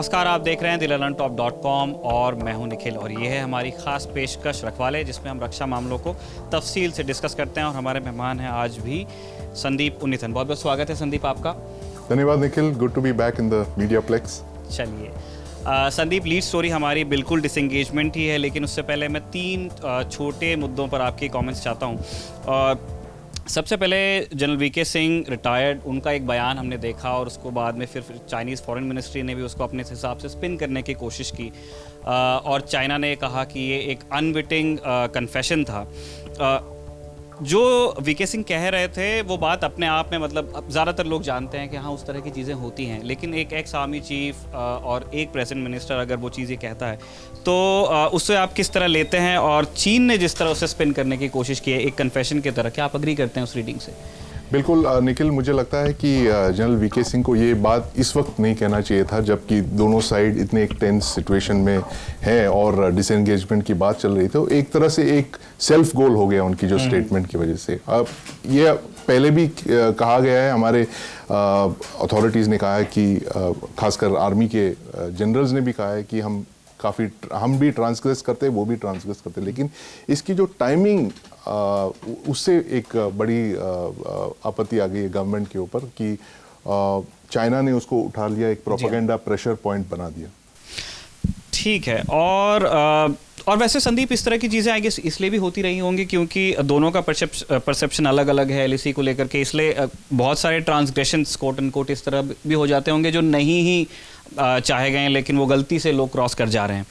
नमस्कार, आप देख रहे हैं dilanantop.com और मैं हूं निखिल और ये है हमारी ख़ास पेशकश रखवाले जिसमें हम रक्षा मामलों को तफसील से डिस्कस करते हैं। और हमारे मेहमान हैं आज भी संदीप उन्नीथन। बहुत बहुत स्वागत है संदीप आपका। धन्यवाद Nikhil, good to be back in the media plex. चलिए संदीप, लीड स्टोरी हमारी बिल्कुल डिसएंगेजमेंट ही है, लेकिन उससे पहले मैं तीन छोटे मुद्दों पर आपके कमेंट्स चाहता हूँ। सबसे पहले जनरल वीके सिंह रिटायर्ड, उनका एक बयान हमने देखा और उसको बाद में फिर चाइनीज़ फॉरेन मिनिस्ट्री ने भी उसको अपने हिसाब से स्पिन करने की कोशिश की और चाइना ने कहा कि ये एक अनविटिंग कन्फेशन था। जो वीके सिंह कह रहे थे वो बात अपने आप में, मतलब ज़्यादातर लोग जानते हैं कि हाँ उस तरह की चीज़ें होती हैं, लेकिन एक एक्स आर्मी चीफ और एक प्रेजेंट मिनिस्टर अगर वो चीज़ें कहता है तो उससे आप किस तरह लेते हैं? और चीन ने जिस तरह उसे स्पिन करने की कोशिश की है एक कन्फेशन की तरह, क्या आप अग्री करते हैं उस रीडिंग से? बिल्कुल निखिल, मुझे लगता है कि जनरल वीके सिंह को ये बात इस वक्त नहीं कहना चाहिए था जबकि दोनों साइड इतने एक टेंस सिचुएशन में है और डिसएंगेजमेंट की बात चल रही थी। एक तरह से एक सेल्फ गोल हो गया उनकी जो स्टेटमेंट की वजह से। अब ये पहले भी कहा गया है, हमारे अथॉरिटीज़ ने कहा है कि खासकर आर्मी के जनरल्स ने भी कहा है कि हम भी ट्रांसग्रेस करते, वो भी ट्रांसग्रेस करते, लेकिन इसकी जो टाइमिंग उससे एक बड़ी आपत्ति आ गई है गवर्नमेंट के ऊपर कि चाइना ने उसको उठा लिया, एक प्रोपेगेंडा प्रेशर पॉइंट बना दिया। ठीक है। और वैसे संदीप, इस तरह की चीज़ें आई गेस इसलिए भी होती रही होंगी क्योंकि दोनों का परसेप्शन अलग अलग है एलएसी को लेकर के, इसलिए बहुत सारे ट्रांसग्रेशंस कोट एंड कोट इस तरह भी हो जाते होंगे जो नहीं ही चाहे गए लेकिन वो गलती से लोग क्रॉस कर जा रहे हैं।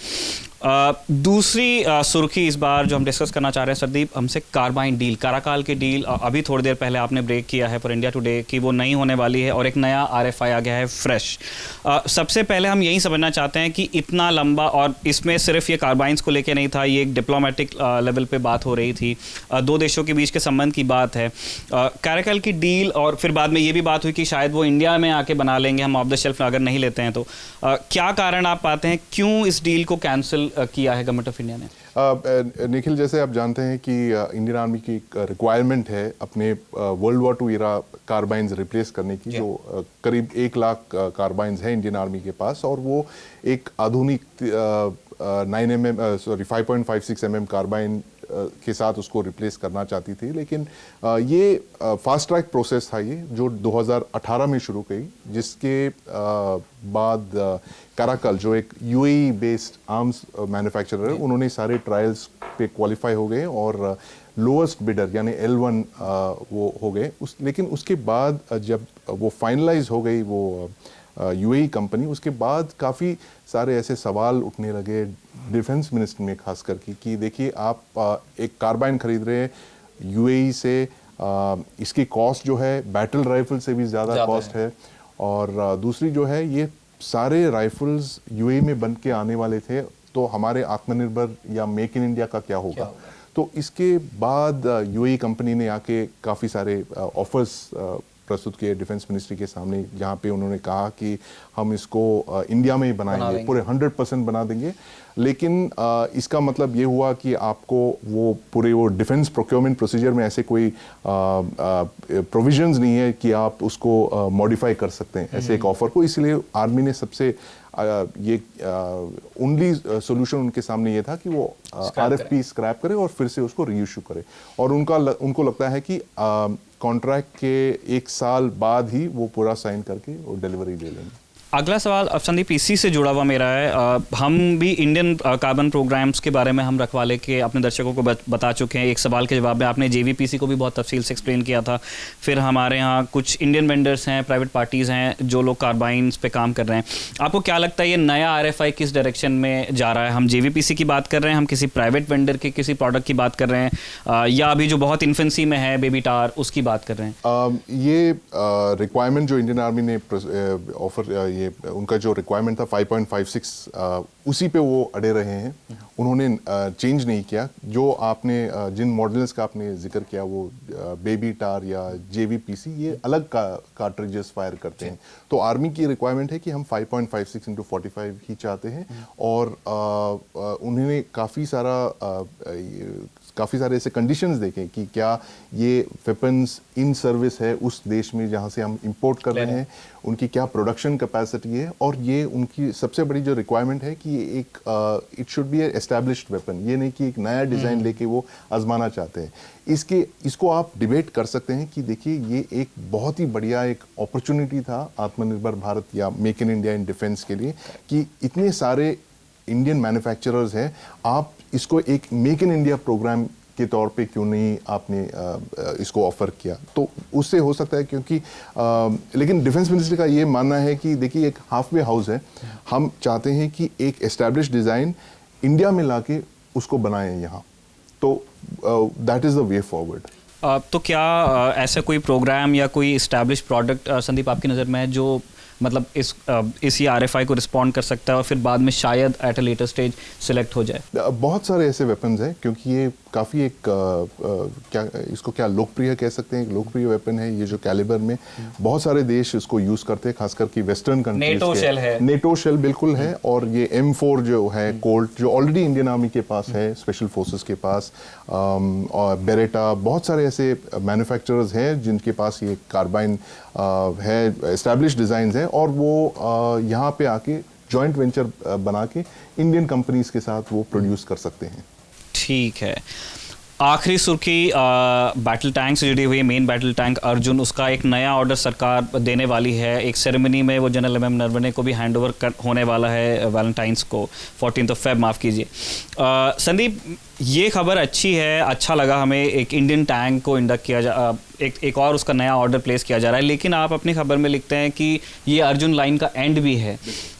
दूसरी सुर्खी इस बार जो हम डिस्कस करना चाह रहे हैं संदीप, हमसे कार्बाइन डील, काराकाल की डील, अभी थोड़ी देर पहले आपने ब्रेक किया है फॉर इंडिया टुडे कि वो नहीं होने वाली है और एक नया आरएफआई आ गया है फ्रेश। सबसे पहले हम यही समझना चाहते हैं कि इतना लंबा, और इसमें सिर्फ ये कार्बाइंस को लेके नहीं था, ये एक डिप्लोमेटिक लेवल पे बात हो रही थी, दो देशों के बीच के संबंध की बात है, काराकाल की डील, और फिर बाद में ये भी बात हुई कि शायद वो इंडिया में आके बना लेंगे हम ऑफ द शेल्फ अगर नहीं लेते हैं तो। क्या कारण आप पाते हैं, क्यों इस डील को कैंसिल किया है गवर्नमेंट ऑफ इंडिया ने? निखिल, जैसे आप जानते हैं कि इंडियन आर्मी की एक रिक्वायरमेंट है अपने world war II era carbines replace करने की, जो करीब 1 लाख कार्बाइंस है इंडियन आर्मी के पास, और वो एक आधुनिक 5.56 mm कार्बाइन के साथ उसको रिप्लेस करना चाहती थी। लेकिन ये फास्ट ट्रैक प्रोसेस था ये जो 2018 में शुरू की, जिसके बाद काराकल जो एक UAE बेस्ड आर्म्स मैन्युफैक्चरर है, उन्होंने सारे ट्रायल्स पे क्वालिफाई हो गए और लोएस्ट बिडर यानी L1 वो हो गए। लेकिन उसके बाद जब वो फाइनलाइज हो गई वो UAE कंपनी, उसके बाद काफ़ी सारे ऐसे सवाल उठने लगे डिफेंस मिनिस्ट्री में खास करके कि देखिए आप एक कार्बाइन खरीद रहे हैं UAE से, इसकी कॉस्ट जो है बैटल राइफल से भी ज़्यादा कॉस्ट है, और दूसरी जो है ये सारे राइफल्स UAE में बन के आने वाले थे, तो हमारे आत्मनिर्भर या मेक इन इंडिया का क्या होगा? तो इसके बाद UAE कंपनी ने आके काफ़ी सारे ऑफर्स प्रस्तुत किए डिफेंस मिनिस्ट्री के सामने, जहाँ पे उन्होंने कहा कि हम इसको इंडिया में ही बनाएंगे, पूरे 100% बना देंगे। लेकिन इसका मतलब ये हुआ कि आपको वो डिफेंस प्रोक्योरमेंट प्रोसीजर में ऐसे कोई प्रोविजंस नहीं है कि आप उसको मॉडिफाई कर सकते हैं ऐसे एक ऑफर को। इसलिए आर्मी ने सबसे ये ओनली सोल्यूशन उनके सामने ये था कि वो RFP स्क्रैप करे और फिर से उसको रीइश्यू करे, और उनको लगता है कि कॉन्ट्रैक्ट के 1 साल बाद ही वो पूरा साइन करके वो डिलीवरी दे लेंगे। अगला सवाल अब संदीप इसी से जुड़ा हुआ मेरा है। हम भी इंडियन कार्बन प्रोग्राम्स के बारे में हम रखवाले के अपने दर्शकों को बता चुके हैं। एक सवाल के जवाब में आपने JVPC को भी बहुत तफसील से एक्सप्लेन किया था। फिर हमारे यहाँ कुछ इंडियन वेंडर्स हैं, प्राइवेट पार्टीज़ हैं जो लोग कार्बाइंस पे काम कर रहे हैं। आपको क्या लगता है ये नया RFI किस डायरेक्शन में जा रहा है? हम JVPC की बात कर रहे हैं, हम किसी प्राइवेट वेंडर के किसी प्रोडक्ट की बात कर रहे हैं, या अभी जो बहुत इन्फेंसी में है बेबी टार उसकी बात कर रहे हैं? ये रिक्वायरमेंट जो इंडियन आर्मी ने ऑफर, उनका जो रिक्वायरमेंट था 5.56, उसी पे वो अड़े रहे हैं, उन्होंने चेंज नहीं किया। जो आपने जिन मॉडल्स का आपने जिक्र किया वो बेबी टार या JVPC, ये अलग कार्ट्रिजेस फायर करते हैं। तो आर्मी की रिक्वायरमेंट है कि हम 5.56x45 ही चाहते हैं, और उन्होंने काफ़ी सारे ऐसे कंडीशंस देखें कि क्या ये वेपन्स इन सर्विस है उस देश में जहाँ से हम इंपोर्ट कर रहे हैं, उनकी क्या प्रोडक्शन कैपेसिटी कैपेसिटी है और ये उनकी सबसे बड़ी जो रिक्वायरमेंट है कि ये एक it should be established weapon, ये नहीं कि एक नया डिज़ाइन लेके वो आजमाना चाहते हैं। इसको आप डिबेट कर सकते हैं कि देखिए ये एक बहुत ही बढ़िया एक अपॉर्चुनिटी था आत्मनिर्भर भारत या make in India in defence के लिए कि इतने सारे इंडियन मैन्युफैक्चरर्स हैं, आप इसको एक मेक इन इंडिया प्रोग्राम के तौर पे क्यों नहीं आपने इसको ऑफर किया। तो उससे हो सकता है क्योंकि लेकिन डिफेंस मिनिस्ट्री का ये मानना है कि देखिए एक हाफ वे हाउस है, हम चाहते हैं कि एक एस्टैब्लिश डिज़ाइन इंडिया में लाके उसको बनाएं यहाँ, तो that is the way forward. तो क्या ऐसा कोई प्रोग्राम या कोई इस्टेब्लिश प्रोडक्ट संदीप आपकी नज़र में है जो मतलब इस RFI को रिस्पॉन्ड कर सकता है और फिर बाद में शायद at a later stage select हो जाए? बहुत सारे ऐसे वेपन्स हैं क्योंकि ये काफ़ी एक क्या लोकप्रिय कह सकते हैं, एक लोकप्रिय वेपन है ये जो कैलिबर में बहुत सारे देश इसको यूज़ करते हैं, खासकर कि वेस्टर्न कंट्रीज। नेटो शेल है, नेटो शेल बिल्कुल है, और ये M4 जो है कोल्ट जो ऑलरेडी इंडियन आर्मी के पास है, स्पेशल फोर्सेस के पास, और बेरेटा, बहुत सारे ऐसे मैन्युफैक्चरर्स हैं जिनके पास ये कार्बाइन है, एस्टैब्लिश डिज़ाइंस हैं, और वो यहाँ पे आके जॉइंट वेंचर बना के इंडियन कंपनीज के साथ वो प्रोड्यूस कर सकते हैं। ठीक है। आखिरी सुर्खी बैटल टैंक से जुड़ी हुई, मेन बैटल टैंक अर्जुन, उसका एक नया ऑर्डर सरकार देने वाली है। एक सेरेमनी में वो जनरल MM नरवणे को भी हैंड ओवर होने वाला है वैलेंटाइंस को, 14 फेब, माफ़ कीजिए। संदीप, ये खबर अच्छी है, अच्छा लगा हमें, एक इंडियन टैंक को इंडक्ट किया एक और उसका नया ऑर्डर प्लेस किया जा रहा है, लेकिन आप अपनी खबर में लिखते हैं कि ये अर्जुन लाइन का एंड भी है।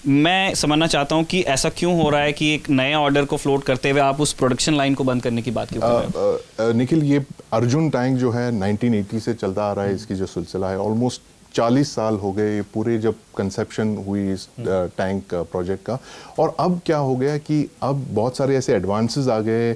मैं समझना चाहता हूँ कि ऐसा क्यों हो रहा है कि एक नए ऑर्डर को फ्लोट करते हुए आप उस प्रोडक्शन लाइन को बंद करने की बात क्यों कर रहे हो? निखिल, ये अर्जुन टैंक जो है 1980 से चलता आ रहा है, इसकी जो सिलसिला है ऑलमोस्ट 40 साल हो गए पूरे जब कंसेप्शन हुई इस टैंक प्रोजेक्ट का। और अब क्या हो गया कि अब बहुत सारे ऐसे एडवांसेस आ गए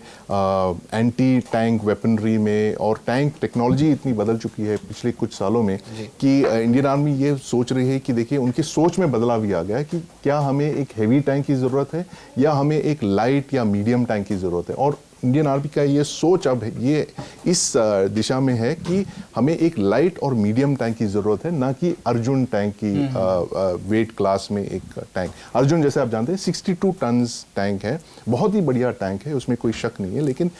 एंटी टैंक वेपनरी में, और टैंक टेक्नोलॉजी इतनी बदल चुकी है पिछले कुछ सालों में कि इंडियन आर्मी ये सोच रही है कि देखिए उनकी सोच में बदलाव भी आ गया है कि क्या हमें एक हैवी टैंक की ज़रूरत है या हमें एक लाइट या मीडियम टैंक की ज़रूरत है। और इंडियन आर्मी का ये सोच अब ये इस दिशा में है कि हमें एक लाइट और मीडियम टैंक की ज़रूरत है, ना कि अर्जुन टैंक की वेट क्लास में एक टैंक। अर्जुन जैसे आप जानते हैं 62 टन्स टैंक है, बहुत ही बढ़िया टैंक है, उसमें कोई शक नहीं है, लेकिन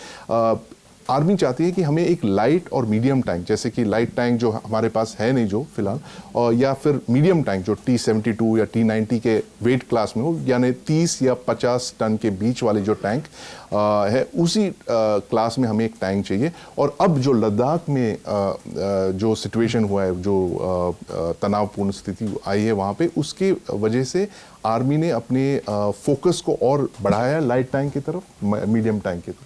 आर्मी चाहती है कि हमें एक लाइट और मीडियम टैंक, जैसे कि लाइट टैंक जो हमारे पास है नहीं जो फिलहाल, और या फिर मीडियम टैंक जो T-72 या T-90 के वेट क्लास में हो, यानी 30 या 50 टन के बीच वाले जो टैंक है, उसी क्लास में हमें एक टैंक चाहिए। और अब जो लद्दाख में जो सिचुएशन हुआ है, जो तनावपूर्ण स्थिति आई है वहाँ पे, उसके वजह से आर्मी ने अपने फोकस को और बढ़ाया लाइट टैंक की तरफ, मीडियम टैंक की तरफ।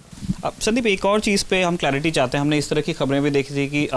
संदीप, एक और चीज़ पे हम क्लैरिटी चाहते हैं। हमने इस तरह की खबरें भी देखी थी कि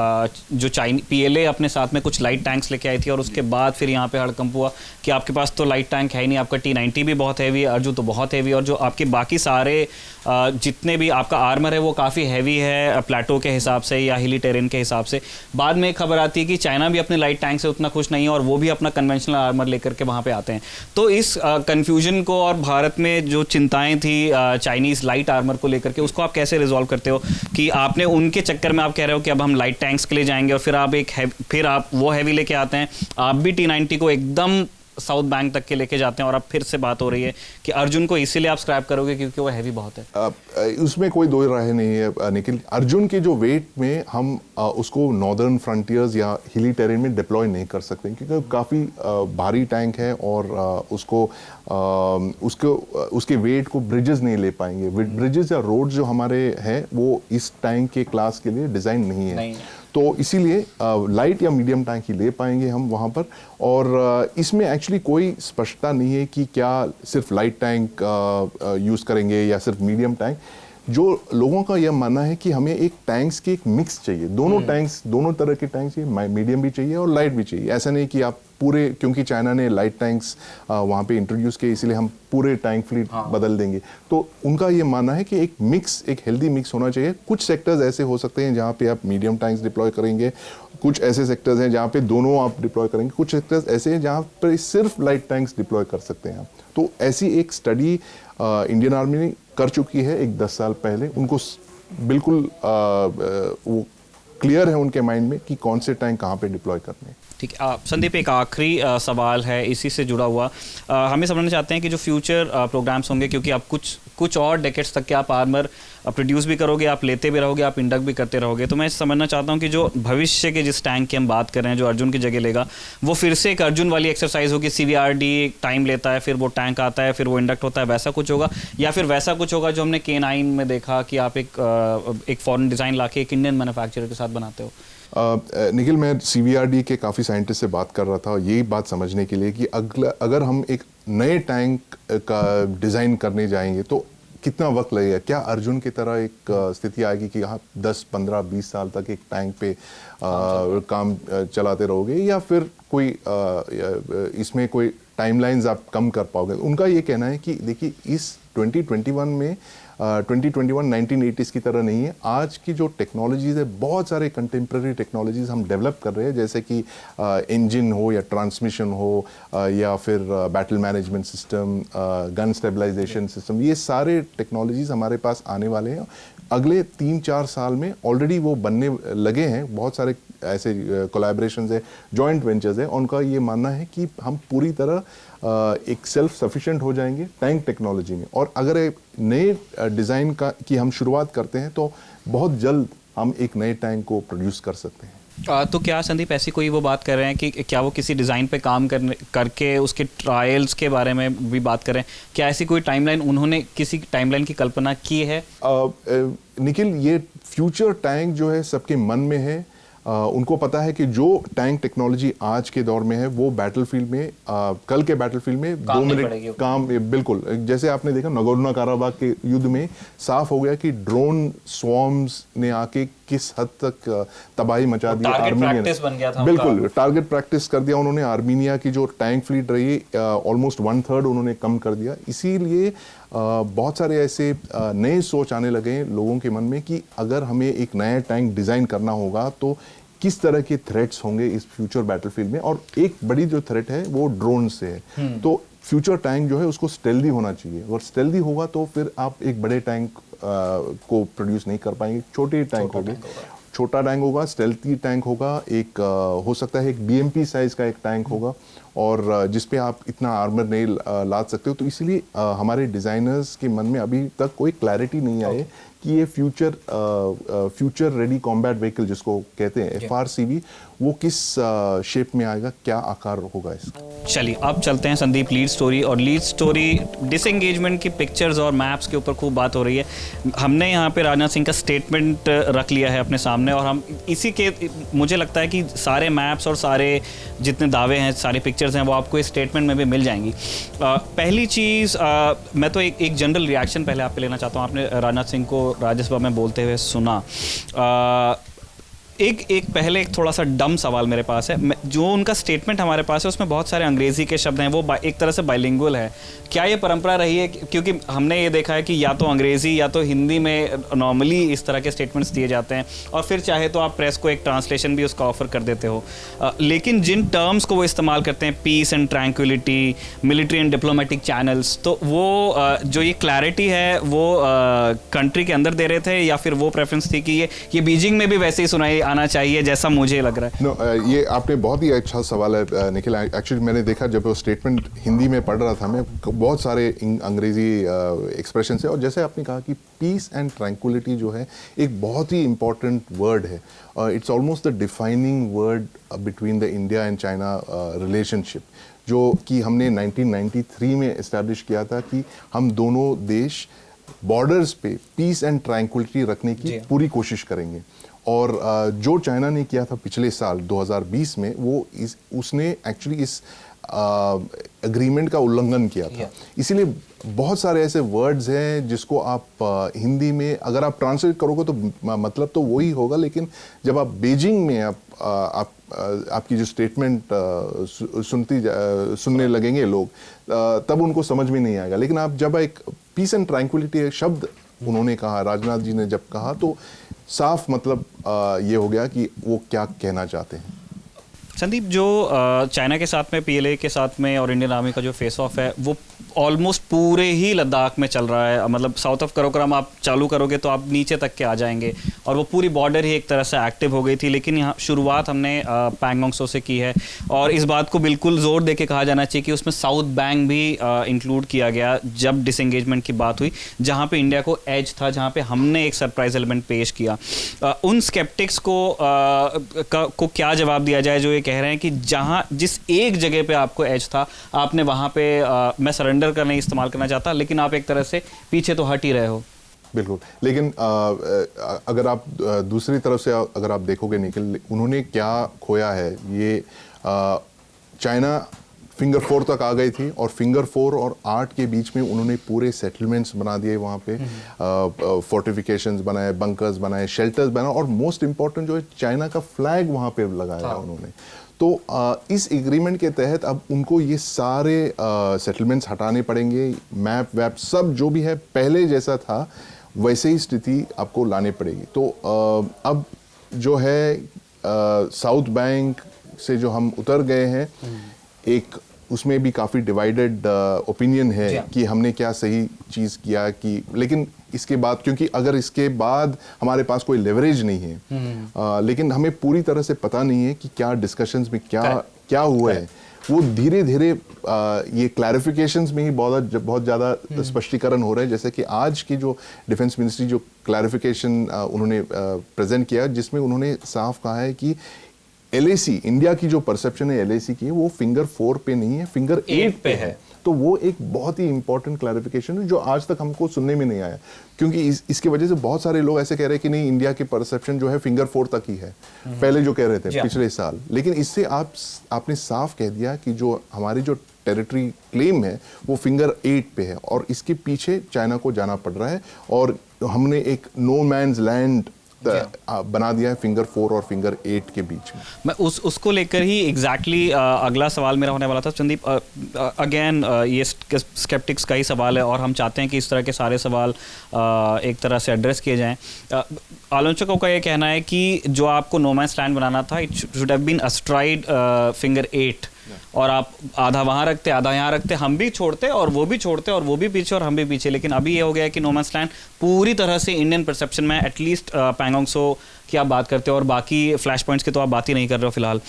जो PLA अपने साथ में कुछ लाइट टैंक्स लेके आई थी, और उसके बाद फिर यहाँ पे हड़कंप हुआ कि आपके पास तो लाइट टैंक है ही नहीं, आपका T-90 भी बहुत हैवी है, अर्जुन तो बहुत हैवी, और जो आपके बाकी सारे जितने भी आपका आर्मर है वो काफ़ी हैवी है प्लेटो के हिसाब से या हिली टेरेन के हिसाब से। बाद में एक खबर आती है कि चाइना भी अपने लाइट टैंक से उतना खुश नहीं है और वो भी अपना कन्वेंशनल आर्मर लेकर के वहाँ पे आते हैं। तो इस कन्फ्यूजन को और भारत में जो चिंताएं थी चाइनीज़ लाइट आर्मर को लेकर के, उसको आप कैसे रिजॉल्व करते हो कि आपने उनके चक्कर में आप कह रहे हो कि अब हम लाइट टैंक्स के लिए जाएंगे, और फिर आप वो हैवी लेके आते हैं, आप भी T-90 को एकदम साउथ बैंक तक के लेके जाते हैं, और अब फिर से बात हो रही है कि अर्जुन को इसीलिए आप स्क्रैप करोगे क्योंकि वो हैवी बहुत है। उसमें कोई दो राय नहीं है निखिल। अर्जुन के जो वेट में हम उसको नॉर्दर्न फ्रंटियर्स या हिली टेरेन में डिप्लॉय नहीं कर सकते क्योंकि काफ़ी भारी टैंक है, और उसके वेट को ब्रिजेस नहीं ले पाएंगे। ब्रिजेस या रोड जो हमारे हैं वो इस टैंक के क्लास के लिए डिज़ाइन नहीं है, तो इसीलिए लाइट या मीडियम टैंक ही ले पाएंगे हम वहाँ पर। और इसमें एक्चुअली कोई स्पष्टता नहीं है कि क्या सिर्फ लाइट टैंक यूज़ करेंगे या सिर्फ मीडियम टैंक। जो लोगों का यह मानना है कि हमें एक टैंक्स की एक मिक्स चाहिए, दोनों तरह के टैंक्स चाहिए, मीडियम भी चाहिए और लाइट भी चाहिए। ऐसा नहीं कि आप पूरे, क्योंकि चाइना ने लाइट टैंक्स वहाँ पे इंट्रोड्यूस किए इसलिए हम पूरे टैंक फ्लीट बदल देंगे। तो उनका ये मानना है कि एक मिक्स, एक हेल्दी मिक्स होना चाहिए। कुछ सेक्टर्स ऐसे हो सकते हैं जहाँ पे आप मीडियम टैंक्स डिप्लॉय करेंगे, कुछ ऐसे सेक्टर्स हैं जहाँ पे दोनों आप डिप्लॉय करेंगे, कुछ सेक्टर्स ऐसे हैं जहाँ पर सिर्फ लाइट टैंक्स डिप्लॉय कर सकते हैं आप। तो ऐसी एक स्टडी इंडियन आर्मी ने कर चुकी है एक 10 साल पहले। उनको बिल्कुल वो क्लियर है उनके माइंड में कि कौन से टैंक कहाँ पे डिप्लॉय करने हैं। ठीक है संदीप, एक आखिरी सवाल है इसी से जुड़ा हुआ। हमें समझना चाहते हैं कि जो फ्यूचर प्रोग्राम्स होंगे, क्योंकि आप कुछ और डेकेड्स तक के आप आर्मर प्रोड्यूस भी करोगे, आप लेते भी रहोगे, आप इंडक्ट भी करते रहोगे, तो मैं समझना चाहता हूँ कि जो भविष्य के जिस टैंक की हम बात कर रहे हैं जो अर्जुन की जगह लेगा, वो फिर से एक अर्जुन वाली एक्सरसाइज होगी, CVRD टाइम लेता है, फिर वो टैंक आता है, फिर वो इंडक्ट होता है, वैसा कुछ होगा, या फिर वैसा कुछ होगा जो हमने K9 में देखा कि आप एक फॉरेन डिज़ाइन लाके एक इंडियन मैन्युफैक्चरर के साथ बनाते हो? निखिल, मैं CVRD के काफ़ी साइंटिस्ट से बात कर रहा था यही बात समझने के लिए कि अगर हम एक नए टैंक का डिज़ाइन करने जाएंगे तो कितना वक्त लगेगा। क्या अर्जुन की तरह एक स्थिति आएगी कि आप 10, 15, 20 साल तक एक टैंक पे काम चलाते रहोगे, या फिर कोई इसमें कोई टाइमलाइंस आप कम कर पाओगे। उनका ये कहना है कि देखिए इस 2021 में 1980s की तरह नहीं है। आज की जो टेक्नोलॉजीज़ है, बहुत सारे कंटेम्प्रेरी टेक्नोलॉजीज़ हम डेवलप कर रहे हैं, जैसे कि इंजन हो या ट्रांसमिशन हो या फिर battle management system, gun stabilisation system, ये सारे टेक्नोलॉजीज़ हमारे पास आने वाले हैं। अगले 3-4 साल में ऑलरेडी वो बनने लगे हैं। बहुत सारे ऐसे कोलैबोरेशंस है, जॉइंट वेंचर्स है। उनका ये मानना है कि हम पूरी तरह एक सेल्फ सफिशिएंट हो जाएंगे टैंक टेक्नोलॉजी में। और अगर एक नए डिज़ाइन की हम शुरुआत करते हैं तो बहुत जल्द हम एक नए टैंक को प्रोड्यूस कर सकते हैं। तो क्या संदीप ऐसी कोई वो बात कर रहे हैं कि क्या वो किसी डिज़ाइन पे काम करके उसके ट्रायल्स के बारे में भी बात कर रहे हैं? क्या ऐसी कोई टाइमलाइन, उन्होंने किसी टाइमलाइन की कल्पना की है? निखिल, ये फ्यूचर टैंक जो है सबके मन में है। उनको पता है कि जो टैंक टेक्नोलॉजी आज के दौर में है वो बैटलफील्ड में कल के बैटलफील्ड में 2 मिनट काम, बिल्कुल जैसे आपने देखा नगोर्नो काराबाग के युद्ध में साफ हो गया कि ड्रोन स्वॉर्म्स ने आके किस हद तक तबाही मचा दी। आर्मीनिया बिल्कुल टारगेट प्रैक्टिस कर दिया उन्होंने। आर्मीनिया की जो टैंक फ्लीट रही ऑलमोस्ट 1/3 उन्होंने कम कर दिया। इसीलिए बहुत सारे ऐसे नए सोच आने लगे हैं लोगों के मन में कि अगर हमें एक नया टैंक डिज़ाइन करना होगा तो किस तरह के थ्रेट्स होंगे इस फ्यूचर बैटलफील्ड में। और एक बड़ी जो थ्रेट है वो ड्रोन से है। तो फ्यूचर टैंक जो है उसको स्टेल्दी होना चाहिए, और स्टेल्दी होगा तो फिर आप एक बड़े टैंक को प्रोड्यूस नहीं कर पाएंगे। छोटे टैंक होंगे, छोटा टैंक होगा, स्टेल्थी टैंक होगा, एक हो सकता है एक BMP साइज का एक टैंक होगा, और जिस पे आप इतना आर्मर नहीं लाद सकते हो। तो इसलिए हमारे डिज़ाइनर्स के मन में अभी तक कोई क्लैरिटी नहीं आए कि ये फ्यूचर रेडी कॉम्बैट व्हीकल जिसको कहते हैं FRCV, वो किस शेप में आएगा, क्या आकार होगा इसका। चलिए अब चलते हैं संदीप लीड स्टोरी। और लीड स्टोरी डिसएंगेजमेंट की पिक्चर्स और मैप्स के ऊपर खूब बात हो रही है। हमने यहाँ पे राजनाथ सिंह का स्टेटमेंट रख लिया है अपने सामने, और हम इसी के, मुझे लगता है कि सारे मैप्स और सारे जितने दावे हैं, सारे पिक्चर्स हैं, वो आपको इस स्टेटमेंट में भी मिल जाएंगी। पहली चीज़, मैं तो एक जनरल रिएक्शन पहले आप पे लेना चाहता हूँ। आपने राजनाथ सिंह को राज्यसभा में बोलते हुए सुना। एक पहले एक थोड़ा सा डम सवाल मेरे पास है। जो उनका स्टेटमेंट हमारे पास है उसमें बहुत सारे अंग्रेजी के शब्द हैं, वो एक तरह से बाइलिंगुअल है। क्या ये परंपरा रही है? क्योंकि हमने ये देखा है कि या तो अंग्रेजी या तो हिंदी में नॉर्मली इस तरह के स्टेटमेंट्स दिए जाते हैं, और फिर चाहे तो आप प्रेस को एक ट्रांसलेशन भी उसका ऑफर कर देते हो। लेकिन जिन टर्म्स को वो इस्तेमाल करते हैं, peace and tranquillity, military and diplomatic channels, तो वो जो ये क्लैरिटी है वो कंट्री के अंदर दे रहे थे, या फिर वो प्रेफरेंस थी कि ये बीजिंग में भी वैसे ही सुनाई आना चाहिए जैसा मुझे लग रहा है? No, ये आपने बहुत ही अच्छा सवाल है निखिल। एक्चुअली मैंने देखा जब वो स्टेटमेंट हिंदी में पढ़ रहा था मैं, बहुत सारे अंग्रेजी एक्सप्रेशन है, और जैसे आपने कहा कि पीस एंड ट्रैंक्विलिटी जो है एक बहुत ही इंपॉर्टेंट वर्ड है। It's almost the defining word between the India and China relationship, जो कि हमने 1993 में इस्टेब्लिश किया था कि हम दोनों देश बॉर्डर्स पे पीस एंड ट्रैंक्विलिटी रखने की पूरी कोशिश करेंगे। और जो चाइना ने किया था पिछले साल 2020 में, वो उसने एक्चुअली इस एग्रीमेंट का उल्लंघन किया था। इसीलिए बहुत सारे ऐसे वर्ड्स हैं जिसको आप हिंदी में अगर आप ट्रांसलेट करोगे तो मतलब तो वही होगा, लेकिन जब आप बीजिंग में आपकी जो स्टेटमेंट सुनने लगेंगे लोग, तब उनको समझ में नहीं आएगा। लेकिन आप जब एक पीस एंड ट्रैंक्विलिटी एक शब्द उन्होंने कहा, राजनाथ जी ने जब कहा, तो साफ मतलब ये हो गया कि वो क्या कहना चाहते हैं। संदीप, जो चाइना के साथ में, PLA के साथ में और इंडियन आर्मी का जो फेस ऑफ है, वो ऑलमोस्ट पूरे ही लद्दाख में चल रहा है, मतलब साउथ ऑफ कराकोरम आप चालू करोगे तो आप नीचे तक के आ जाएंगे, और वो पूरी बॉर्डर ही एक तरह से एक्टिव हो गई थी। लेकिन यहाँ शुरुआत हमने पैंगोंग त्सो से की है, और इस बात को बिल्कुल जोर दे के कहा जाना चाहिए कि उसमें साउथ बैंक भी इंक्लूड किया गया जब डिसएंगेजमेंट की बात हुई, जहाँ पे इंडिया को एज था, जहाँ पे हमने एक सरप्राइज एलिमेंट पेश किया। उन स्केप्टिक्स को क्या जवाब दिया जाए जो ये कह रहे हैं कि जहाँ जिस एक जगह पे आपको एज था, आपने वहाँ पे मैं सरेंडर का नहीं इस्तेमाल करना चाहता, लेकिन आप एक तरह से पीछे तो हट ही रहे हो। बिल्कुल, लेकिन अगर आप दूसरी तरफ से अगर आप देखोगे निखिल, उन्होंने क्या खोया है, ये चाइना फिंगर 4 तक आ गई थी, और फिंगर 4 और 8 के बीच में उन्होंने पूरे सेटलमेंट्स बना दिए वहाँ पे, फोर्टिफिकेशंस बनाए, बंकर्स बनाए, शेल्टर्स बनाए, और मोस्ट इम्पॉर्टेंट जो है चाइना का फ्लैग वहाँ पे लगाया उन्होंने। तो इस एग्रीमेंट के तहत अब उनको ये सारे सेटलमेंट्स हटाने पड़ेंगे, मैप वैप सब जो भी है पहले जैसा था वैसे ही स्थिति आपको लाने पड़ेगी। तो अब जो है साउथ बैंक से जो हम उतर गए हैं, एक उसमें भी काफ़ी डिवाइडेड ओपिनियन है कि हमने क्या सही चीज़ किया, कि लेकिन इसके बाद, क्योंकि अगर इसके बाद हमारे पास कोई लेवरेज नहीं है, लेकिन हमें पूरी तरह से पता नहीं है कि क्या डिस्कशंस में क्या हुआ है। वो धीरे धीरे ये क्लैरिफिकेशंस में ही बहुत ज़्यादा स्पष्टीकरण हो रहे हैं। जैसे कि आज की जो डिफेंस मिनिस्ट्री जो क्लैरिफिकेशन उन्होंने प्रेजेंट किया, जिसमें उन्होंने साफ कहा है कि LAC, इंडिया की जो परसेप्शन है LAC की, वो फिंगर 4 पे नहीं है, फिंगर 8 पे है। तो वो एक बहुत ही इंपॉर्टेंट क्लैरिफिकेशन है जो आज तक हमको सुनने में नहीं आया, क्योंकि इसकी वजह से बहुत सारे लोग ऐसे कह रहे हैं कि नहीं, इंडिया की परसेप्शन जो है फिंगर 4 तक ही है, पहले जो कह रहे थे पिछले साल। लेकिन इससे आपने साफ कह दिया कि जो हमारी जो टेरिटरी क्लेम है वो फिंगर 8 पे है, और इसके पीछे चाइना को जाना पड़ रहा है, और हमने एक नो मैन्स लैंड बना दिया है फिंगर 4 और फिंगर 8 के बीच में। मैं उसको लेकर ही एग्जैक्टली अगला सवाल मेरा होने वाला था संदीप। अगेन ये स्केप्टिक्स का ही सवाल है, और हम चाहते हैं कि इस तरह के सारे सवाल एक तरह से एड्रेस किए जाएं। आलोचकों का ये कहना है कि जो आपको नो मैन्स लैंड बनाना था, it should have been astride finger 8, और आप आधा वहाँ रखते, आधा यहाँ रखते, हम भी छोड़ते और वो भी छोड़ते, और वो भी पीछे और हम भी पीछे। लेकिन अभी ये हो गया है कि नो मैन्स लैंड पूरी तरह से इंडियन परसेप्शन में, एटलीस्ट पैंगोंग त्सो की आप बात करते हो, और बाकी फ्लैश पॉइंट्स की तो आप बात ही नहीं कर रहे हो फिलहाल।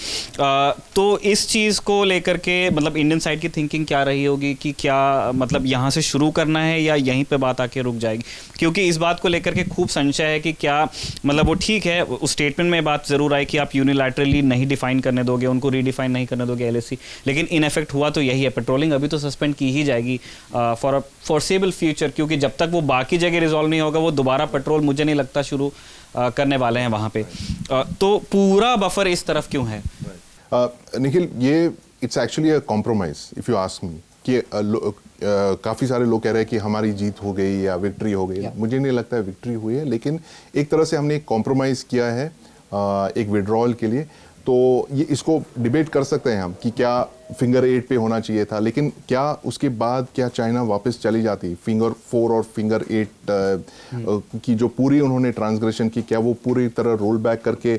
तो इस चीज़ को लेकर के मतलब इंडियन साइड की थिंकिंग क्या रही होगी कि क्या मतलब यहाँ से शुरू करना है या यहीं पे बात आके रुक जाएगी? क्योंकि इस बात को लेकर के खूब संशय है कि क्या मतलब वो ठीक है, उस स्टेटमेंट में बात ज़रूर आई कि आप यूनिलैटरली नहीं डिफाइन करने दोगे, उनको रीडिफाइन नहीं करने दोगे LAC, लेकिन इन इफेक्ट हुआ तो यही है, पेट्रोलिंग अभी तो सस्पेंड की ही जाएगी फॉर अ फॉरसेबल फ्यूचर, क्योंकि जब तक वो बाकी जगह रिजॉल्व नहीं होगा वो दोबारा पेट्रोल मुझे नहीं लगता शुरू करने वाले हैं वहाँ पे। तो पूरा बफर इस तरफ क्यों है? निखिल, ये it's actually a compromise if you ask me, कि काफ़ी सारे लोग कह रहे हैं कि हमारी जीत हो गई या विक्ट्री हो गई। मुझे नहीं लगता है विक्ट्री हुई है, लेकिन एक तरह से हमने एक कॉम्प्रोमाइज़ किया है एक विड्रॉल के लिए। तो ये इसको डिबेट कर सकते हैं हम कि क्या फिंगर 8 पे होना चाहिए था, लेकिन क्या उसके बाद क्या चाइना वापस चली जाती फिंगर 4 और फिंगर 8 की जो पूरी उन्होंने ट्रांसग्रेशन की, क्या वो पूरी तरह रोल बैक करके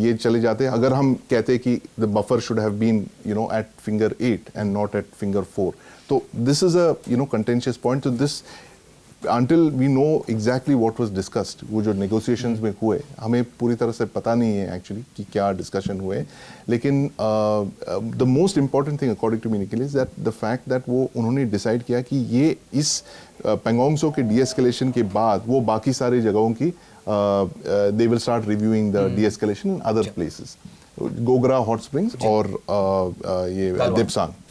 ये चले जाते? अगर हम कहते कि the buffer should have been at finger 8 and not at finger 4, तो this is a contentious point. तो this until we know exactly what was discussed, वो जो negotiations में हुए, हमें पूरी तरह से पता नहीं है एक्चुअली कि क्या डिस्कशन हुए। लेकिन the most important thing according to me Nikhil is that the fact that वो उन्होंने डिसाइड किया कि ये इस पैंगोंग त्सो के de-escalation के बाद वो बाकी सारी जगहों की they will start reviewing the de-escalation in other places, Gogra hot springs और ये देपसांग।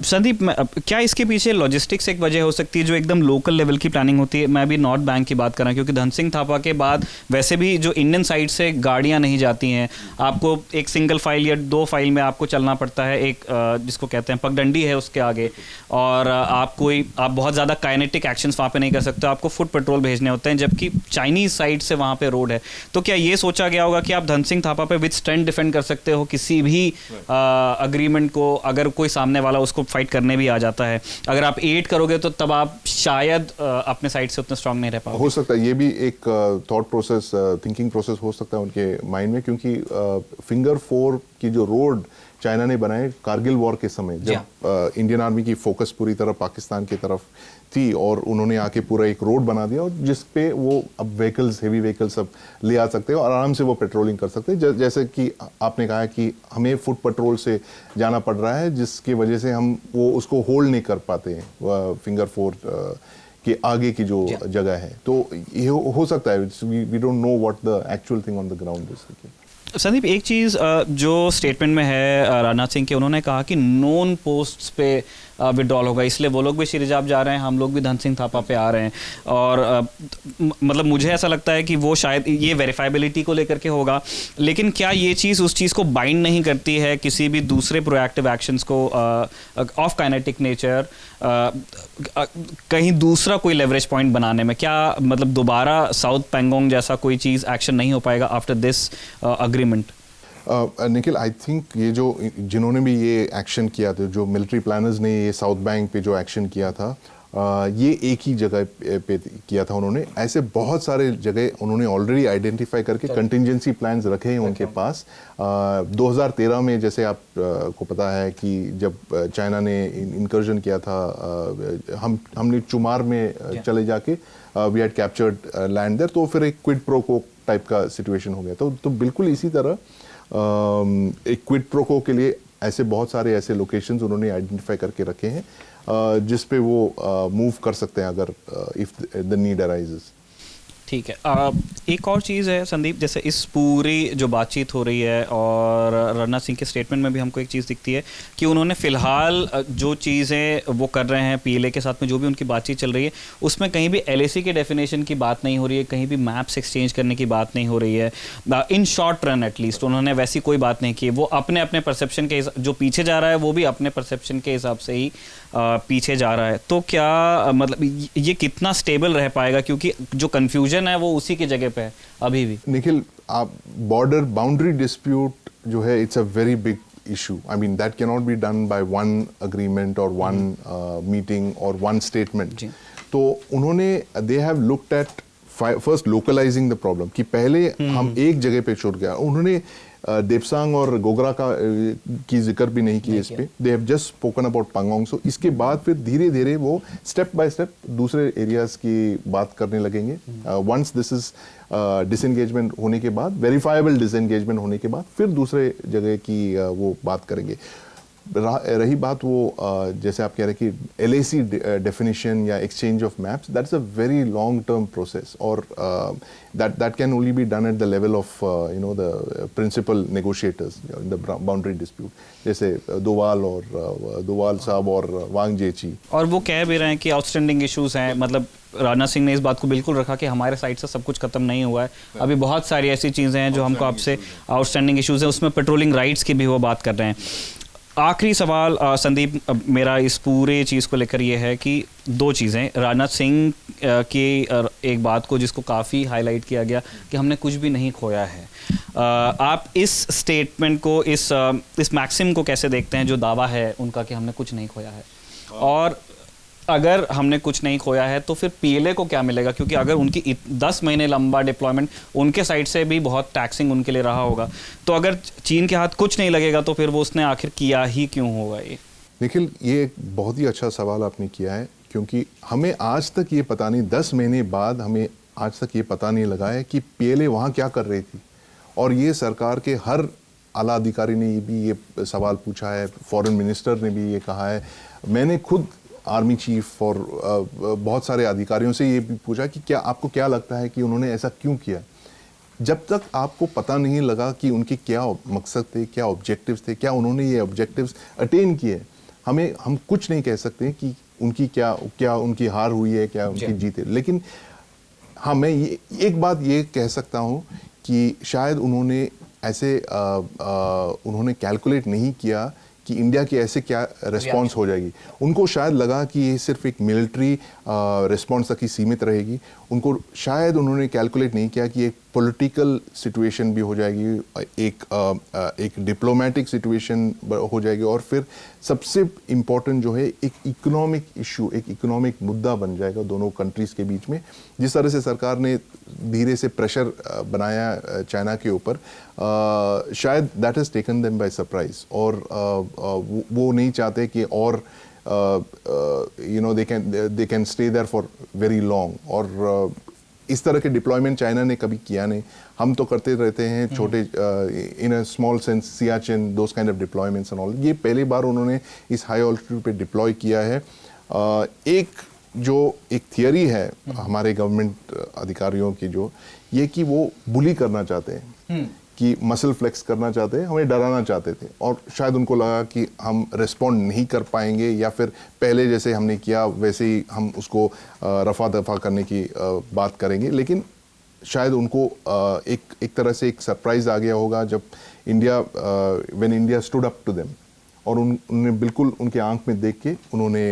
संदीप, क्या इसके पीछे लॉजिस्टिक्स एक वजह हो सकती है जो एकदम लोकल लेवल की प्लानिंग होती है? मैं अभी नॉर्थ बैंक की बात कर रहा हूँ, क्योंकि धन सिंह थापा के बाद वैसे भी जो इंडियन साइड से गाड़ियाँ नहीं जाती हैं, आपको एक सिंगल फाइल या 2 फाइल में आपको चलना पड़ता है, एक जिसको कहते हैं पगडंडी है उसके आगे, और आप बहुत ज़्यादा काइनेटिक एक्शंस वहाँ पे नहीं कर सकते, आपको फुट पेट्रोल भेजने होते हैं, जबकि चाइनीज़ साइड से वहाँ पे रोड है। तो क्या ये सोचा गया होगा कि आप धन सिंह थापा पे विद स्ट्रेंथ डिफेंड कर सकते हो किसी भी अग्रीमेंट को, अगर कोई सामने वाला उसको फाइट करने भी आ जाता है? अगर आप 8 करोगे तो तब आप शायद अपने साइड से उतने स्ट्रांग नहीं रह पाओगे। हो सकता है ये भी एक थॉट प्रोसेस, थिंकिंग प्रोसेस हो सकता है उनके माइंड में, क्योंकि फिंगर 4 की जो रोड चाइना ने बनाए कारगिल वॉर के समय, जब इंडियन आर्मी की फोकस पूरी तरह पाकिस्तान की तरफ थी, और उन्होंने आके पूरा एक रोड बना दिया, और जिस पे वो अब व्हीकल्स, हेवी व्हीकल्स सब ले आ सकते हैं और आराम से वो पेट्रोलिंग कर सकते हैं। जैसे कि आपने कहा कि हमें फुट पेट्रोल से जाना पड़ रहा है, जिसकी वजह से हम वो उसको होल्ड नहीं कर पाते हैं फिंगर फोर के आगे की जो जगह है। तो ये हो सकता है, we don't know what the actual thing on the ground is. Sandeep, एक चीज़ जो स्टेटमेंट में है राजनाथ सिंह के, उन्होंने कहा कि नोन पोस्ट्स पे विड्रॉल होगा, इसलिए वो लोग भी श्रीजाब जा रहे हैं, हम लोग भी धन सिंह थापा पे आ रहे हैं। और मतलब मुझे ऐसा लगता है कि वो शायद ये वेरीफाइबिलिटी को लेकर के होगा, लेकिन क्या ये चीज़ उस चीज़ को बाइंड नहीं करती है किसी भी दूसरे प्रोएक्टिव एक्शंस को ऑफ काइनेटिक नेचर, कहीं दूसरा कोई लेवरेज पॉइंट बनाने में? क्या मतलब दोबारा साउथ पैंगोंग जैसा कोई चीज़ एक्शन नहीं हो पाएगा after this agreement? Nikhil, I think ये जो जिन्होंने भी ये एक्शन किया था, जो मिलिट्री प्लानर्स ने ये साउथ बैंक पे जो एक्शन किया था, ये एक ही जगह पे किया था उन्होंने। ऐसे बहुत सारे जगह उन्होंने ऑलरेडी आइडेंटिफाई करके कंटिजेंसी प्लान्स रखे हैं उनके पास। 2013 में जैसे आप को पता है कि जब चाइना ने इनकर्जन किया था, हमने चुमार में चले जाके we had captured land there, तो फिर एक क्विड प्रो को टाइप का सिचुएशन हो गया। तो बिल्कुल इसी तरह एक क्विड प्रो को के लिए ऐसे बहुत सारे ऐसे लोकेशंस उन्होंने आइडेंटिफाई करके रखे हैं, जिस पे वो मूव कर सकते हैं अगर इफ द नीड अराइजेस। ठीक है। एक और चीज़ है संदीप, जैसे इस पूरी जो बातचीत हो रही है और राजनाथ सिंह के स्टेटमेंट में भी हमको एक चीज़ दिखती है कि उन्होंने फ़िलहाल जो चीज़ें वो कर रहे हैं पीएलए के साथ में, जो भी उनकी बातचीत चल रही है, उसमें कहीं भी एलएसी के डेफिनेशन की बात नहीं हो रही है, कहीं भी मैप्स एक्सचेंज करने की बात नहीं हो रही है। इन शॉर्ट रन एटलीस्ट उन्होंने वैसी कोई बात नहीं की। वो अपने अपने परसेप्शन के जो पीछे जा रहा है, वो भी अपने परसेप्शन के हिसाब से ही पीछे जा रहा है। तो क्या मतलब ये कितना स्टेबल रह पाएगा, क्योंकि जो कन्फ्यूजन है वो उसी की जगह पे है अभी भी? निखिल, आप बॉर्डर बाउंड्री डिस्प्यूट जो है, it's a very big issue. I mean, that cannot be done by one agreement or one meeting or one statement. तो उन्होंने they have looked at first localizing the problem, कि पहले हम एक जगह पे छूट गया। उन्होंने देपसांग और गोगरा का की जिक्र भी नहीं किया इस पे। They have just spoken about Pangong. So इसके बाद फिर धीरे धीरे वो स्टेप बाय स्टेप दूसरे एरियाज की बात करने लगेंगे। वंस दिस इज डिसएंगेजमेंट होने के बाद, वेरीफाइबल डिसएंगेजमेंट होने के बाद, फिर दूसरे जगह की वो बात करेंगे। रही बात वो जैसे आप कह रहे हैं कि एलएसी डेफिनेशन या exchange of maps, that's a very long term process, और that can only be done at the level of the principal negotiators in the boundary dispute, जैसे दोवाल साहब और वांग जेची। और वो कह भी रहे हैं कि आउटस्टैंडिंग इश्यूज हैं। मतलब राजनाथ सिंह ने इस बात को बिल्कुल रखा कि हमारे साइड से सब कुछ खत्म नहीं हुआ है, अभी बहुत सारी ऐसी चीज़ें हैं जो हमको आपसे आउटस्टैंडिंग इश्यूज हैं, उसमें पेट्रोलिंग राइट्स की भी वो बात कर रहे हैं। आखिरी सवाल संदीप मेरा इस पूरे चीज़ को लेकर ये है कि दो चीज़ें, राजनाथ सिंह की एक बात को जिसको काफ़ी हाईलाइट किया गया कि हमने कुछ भी नहीं खोया है। आप इस स्टेटमेंट को, इस मैक्सिम को कैसे देखते हैं जो दावा है उनका कि हमने कुछ नहीं खोया है? और अगर हमने कुछ नहीं खोया है तो फिर पीएलए को क्या मिलेगा? क्योंकि अगर उनकी 10 महीने लंबा डिप्लॉयमेंट, उनके साइड से भी बहुत टैक्सिंग उनके लिए रहा होगा, तो अगर चीन के हाथ कुछ नहीं लगेगा तो फिर वो उसने आखिर किया ही क्यों होगा? ये निखिल, ये एक बहुत ही अच्छा सवाल आपने किया है, क्योंकि हमें आज तक ये पता नहीं, 10 महीने बाद हमें आज तक ये पता नहीं लगा है कि पीएलए वहाँ क्या कर रही थी। और ये सरकार के हर आला अधिकारी ने भी ये सवाल पूछा है, फॉरेन मिनिस्टर ने भी ये कहा है, मैंने खुद आर्मी चीफ और बहुत सारे अधिकारियों से ये भी पूछा कि क्या आपको क्या लगता है कि उन्होंने ऐसा क्यों किया। जब तक आपको पता नहीं लगा कि उनके क्या मकसद थे, क्या ऑब्जेक्टिव्स थे, क्या उन्होंने ये ऑब्जेक्टिव्स अटेन किए, हम कुछ नहीं कह सकते कि उनकी क्या उनकी हार हुई है, क्या उनकी जीत है। लेकिन हाँ, मैं एक बात ये कह सकता हूँ कि शायद उन्होंने ऐसे उन्होंने कैलकुलेट नहीं किया कि इंडिया की ऐसे क्या रिस्पॉन्स हो जाएगी। उनको शायद लगा कि ये सिर्फ एक मिलिट्री रिस्पॉन्स तक ही सीमित रहेगी। शायद उन्होंने कैलकुलेट नहीं किया कि एक पॉलिटिकल सिचुएशन भी हो जाएगी, एक डिप्लोमेटिक सिचुएशन हो जाएगी, और फिर सबसे इम्पोर्टेंट जो है एक इकोनॉमिक इशू, एक इकोनॉमिक मुद्दा बन जाएगा दोनों कंट्रीज़ के बीच में। जिस तरह से सरकार ने धीरे से प्रेशर बनाया चाइना के ऊपर, शायद that has taken them by surprise, और वो नहीं चाहते कि और they can stay there for very long, और इस तरह के डिप्लॉयमेंट चाइना ने कभी किया नहीं। हम तो करते रहते हैं छोटे in a small sense, Siachen, those kind of deployments and all. ये पहली बार उन्होंने इस हाई ऑल्टीट्यूड पे डिप्लॉय किया है। एक थियरी है हमारे गवर्नमेंट अधिकारियों की, जो ये कि वो बुली करना चाहते हैं, कि मसल फ्लेक्स करना चाहते हैं, हमें डराना चाहते थे, और शायद उनको लगा कि हम रिस्पॉन्ड नहीं कर पाएंगे, या फिर पहले जैसे हमने किया वैसे ही हम उसको रफा दफा करने की बात करेंगे। लेकिन शायद उनको एक तरह से एक सरप्राइज आ गया होगा जब when India stood up to them, और उन्होंने बिल्कुल उनके आंख में देख के उन्होंने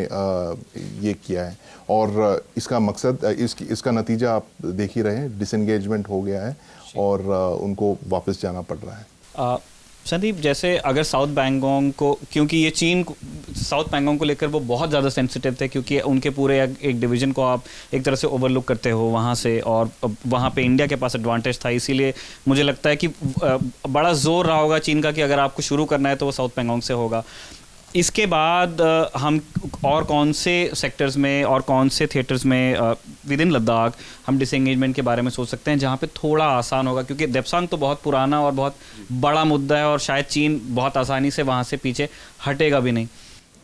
ये किया है। और इसका मकसद, इसका नतीजा आप देख ही रहे हैं, डिसएंगेजमेंट हो गया है और उनको वापस जाना पड़ रहा है। संदीप, जैसे अगर साउथ पैंगोंग को, क्योंकि ये चीन साउथ पैंगोंग को लेकर वो बहुत ज़्यादा सेंसिटिव थे, क्योंकि उनके पूरे एक डिवीज़न को आप एक तरह से ओवरलुक करते हो वहाँ से, और वहाँ पे इंडिया के पास एडवांटेज था। इसीलिए मुझे लगता है कि बड़ा जोर रहा होगा चीन का कि अगर आपको शुरू करना है तो वो साउथ पैंगोंग से होगा। इसके बाद हम और कौन से सेक्टर्स में और कौन से थिएटर्स में विद इन लद्दाख हम डिसएंगेजमेंट के बारे में सोच सकते हैं जहाँ पे थोड़ा आसान होगा, क्योंकि देप्सांग तो बहुत पुराना और बहुत बड़ा मुद्दा है, और शायद चीन बहुत आसानी से वहाँ से पीछे हटेगा भी नहीं।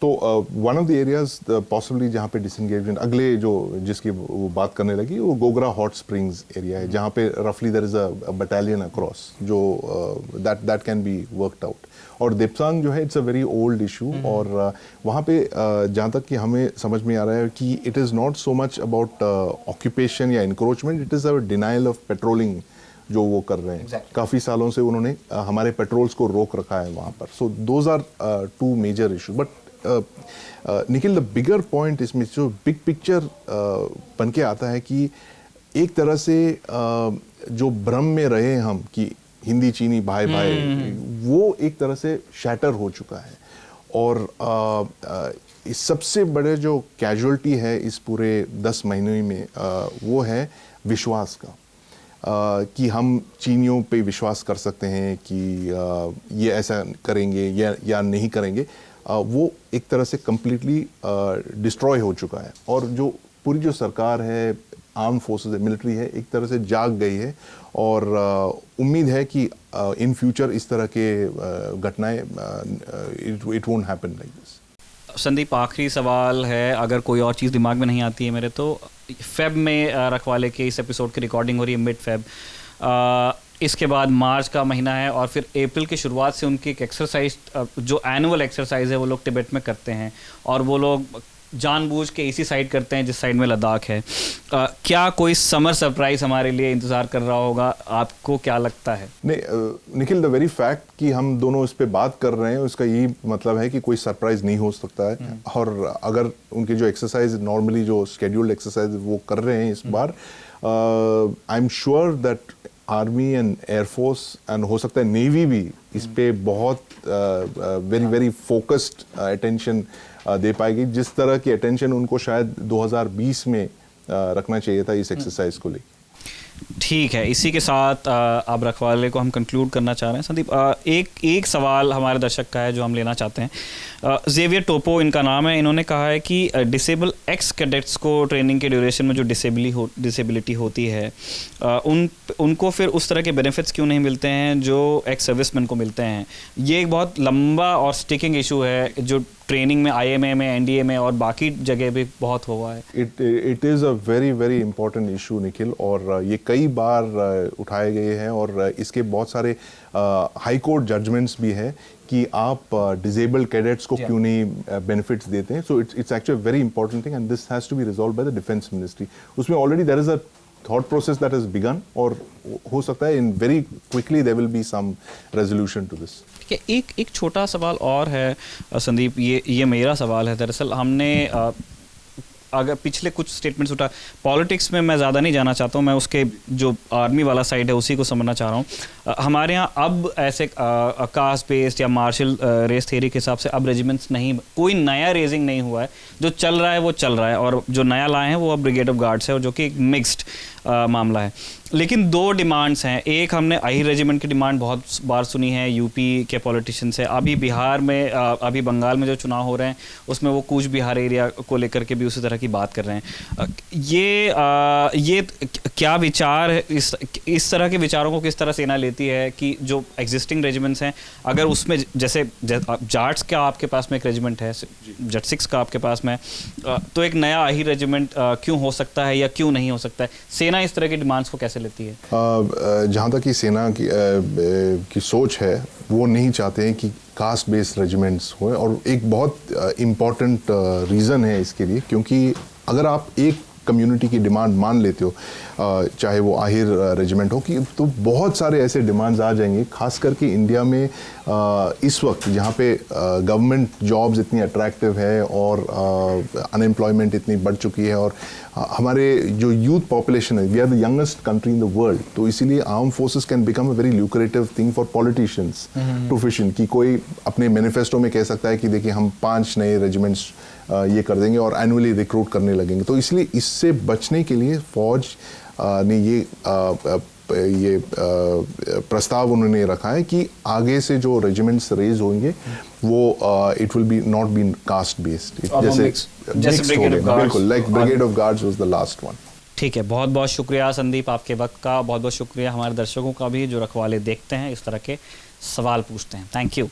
तो one of the areas possibly जहाँ पे डिसएंगेजमेंट अगले जिसकी वो बात करने लगी, वो गोगरा हॉट स्प्रिंग्स एरिया है, जहाँ पे रफली there is a battalion across, जो that can be worked out. और देप्सांग जो है, it's a very old issue, और वहाँ पे जहाँ तक कि हमें समझ में आ रहा है कि it is not so much about occupation या encroachment, it is a denial of patrolling जो वो कर रहे हैं। काफ़ी सालों से उन्होंने हमारे पेट्रोल्स को रोक रखा है वहाँ पर। So those are two major issue. But Nikhil, the bigger point इसमें जो बिग पिक्चर बन के आता है कि एक तरह से जो भ्रम में रहे हम कि हिंदी चीनी भाई भाई, वो एक तरह से शैटर हो चुका है। और इस सबसे बड़े जो कैजुअलिटी है इस पूरे 10 महीने में, वो है विश्वास का, कि हम चीनियों पे विश्वास कर सकते हैं कि ये ऐसा करेंगे या नहीं करेंगे। वो एक तरह से कम्प्लीटली डिस्ट्रॉय हो चुका है, और जो पूरी जो सरकार है, आर्म फोर्सेस है, मिलिट्री है, एक तरह से जाग गई है। और उम्मीद है कि इन फ्यूचर इस तरह के घटनाएं it won't happen like this. Sandeep, आखिरी सवाल है, अगर कोई और चीज़ दिमाग में नहीं आती है मेरे, तो फेब में रखवाले के इस एपिसोड की रिकॉर्डिंग हो रही है मिड फेब, इसके बाद मार्च का महीना है, और फिर अप्रैल की शुरुआत से उनकी एक एक्सरसाइज, जो एनुअल एक्सरसाइज है, वो लोग तिब्बत में करते हैं, और वो लोग जानबूझ के इसी साइड करते हैं जिस साइड में लद्दाख है। क्या कोई समर सरप्राइज हमारे लिए इंतजार कर रहा होगा? आपको क्या लगता है? नहीं निखिल, द वेरी फैक्ट कि हम दोनों इस पे बात कर रहे हैं, उसका यही मतलब है कि कोई सरप्राइज नहीं हो सकता है। और अगर उनकी जो एक्सरसाइज नॉर्मली जो शेड्यूल्ड एक्सरसाइज वो कर रहे हैं इस बार, I am sure that army and air force and हो सकता है नेवी भी इस पे बहुत वेरी वेरी फोकस्ड अटेंशन दे पाएगी, जिस तरह की अटेंशन उनको शायद 2020 में रखना चाहिए था इस एक्सरसाइज को लेकर। ठीक है, इसी के साथ अब रखवाले को हम कंक्लूड करना चाह रहे हैं। संदीप, एक सवाल हमारे दर्शक का है जो हम लेना चाहते हैं। जेवियर टोपो इनका नाम है। इन्होंने कहा है कि डिसेबल एक्स कैडेट्स को ट्रेनिंग के ड्यूरेशन में जो डिसेबिलिटी होती है, उनको फिर उस तरह के बेनिफिट्स क्यों नहीं मिलते हैं जो एक्स सर्विसमैन को मिलते हैं? ये एक बहुत लंबा और स्टिकिंग इशू है जो ट्रेनिंग में, IMA में, NDA में और बाकी जगह भी बहुत हुआ है। It is a very very important issue Nikhil, और ये कई बार उठाए गए हैं, और इसके बहुत सारे हाई कोर्ट जजमेंट्स भी है कि आप डिसेबल्ड कैडेट्स को क्यों नहीं बेनिफिट्स देते हैं। So it's actually very important thing, and this has to be resolve by the defence ministry. उसमें already there is a thought process that has begun, और हो सकता है in very quickly there will be some resolution to this. ठीक है, एक छोटा सवाल और है संदीप, ये मेरा सवाल है। दरअसल हमने अगर पिछले कुछ स्टेटमेंट्स उठा, पॉलिटिक्स में मैं ज़्यादा नहीं जाना चाहता हूँ, मैं उसके जो आर्मी वाला साइड है उसी को समझना चाह रहा हूँ। हमारे यहाँ अब ऐसे कास्ट बेस्ड या मार्शल रेस थ्योरी के हिसाब से अब रेजिमेंट्स नहीं, कोई नया रेजिंग नहीं हुआ है, जो चल रहा है वो चल रहा है, और जो नया लाए हैं वो अब ब्रिगेड ऑफ गार्ड्स है, और जो कि एक मिक्स्ड मामला है। लेकिन दो डिमांड्स हैं, एक हमने अहिर रेजिमेंट की डिमांड बहुत बार सुनी है यूपी के पॉलिटिशियन से, अभी बिहार में अभी बंगाल में जो चुनाव हो रहे हैं उसमें वो कूच बिहार एरिया को लेकर के भी उसी तरह की बात कर रहे हैं। ये क्या विचार है, इस तरह के विचारों को किस तरह सेना लेती है कि जो एग्जिस्टिंग रेजिमेंट्स हैं अगर उसमें जैसे जाट्स का आपके पास में एक रेजिमेंट है, जट 6 का आपके पास में, तो एक नया अहिर रेजिमेंट क्यों हो सकता है या क्यों नहीं हो सकता है? सेना इस तरह की डिमांड्स को कैसे लेती है? जहाँ तक कि सेना की सोच है, वो नहीं चाहते हैं कि कास्ट बेस्ड रेजिमेंट्स हों, और एक बहुत इम्पॉर्टेंट रीज़न है इसके लिए, क्योंकि अगर आप एक कम्युनिटी की डिमांड मान लेते हो, चाहे वो आहिर रेजिमेंट हो, कि तो बहुत सारे ऐसे डिमांड्स आ जाएंगे, खास करके इंडिया में इस वक्त जहाँ पे गवर्नमेंट जॉब्स इतनी अट्रैक्टिव है और अनएम्प्लॉयमेंट इतनी बढ़ चुकी है, और हमारे जो यूथ पॉपुलेशन है, we are the youngest country in the world, तो इसीलिए arm forces can become a very lucrative thing for politicians to fish in, कि कोई अपने मैनिफेस्टो में कह सकता है कि देखिए हम 5 नए रेजिमेंट्स ये कर देंगे और एनुअली रिक्रूट करने लगेंगे। तो इसलिए इससे बचने के लिए फौज ने ये प्रस्ताव उन्होंने रखा है कि आगे से जो रेजिमेंट्स रेज होंगे वो it will be not be caste based, जैसे बिल्कुल like brigade of guards was the last one. ठीक है, बहुत बहुत शुक्रिया संदीप आपके वक्त का, बहुत बहुत शुक्रिया हमारे दर्शकों का भी जो रखवाले देखते हैं, इस तरह के सवाल पूछते हैं। Thank you.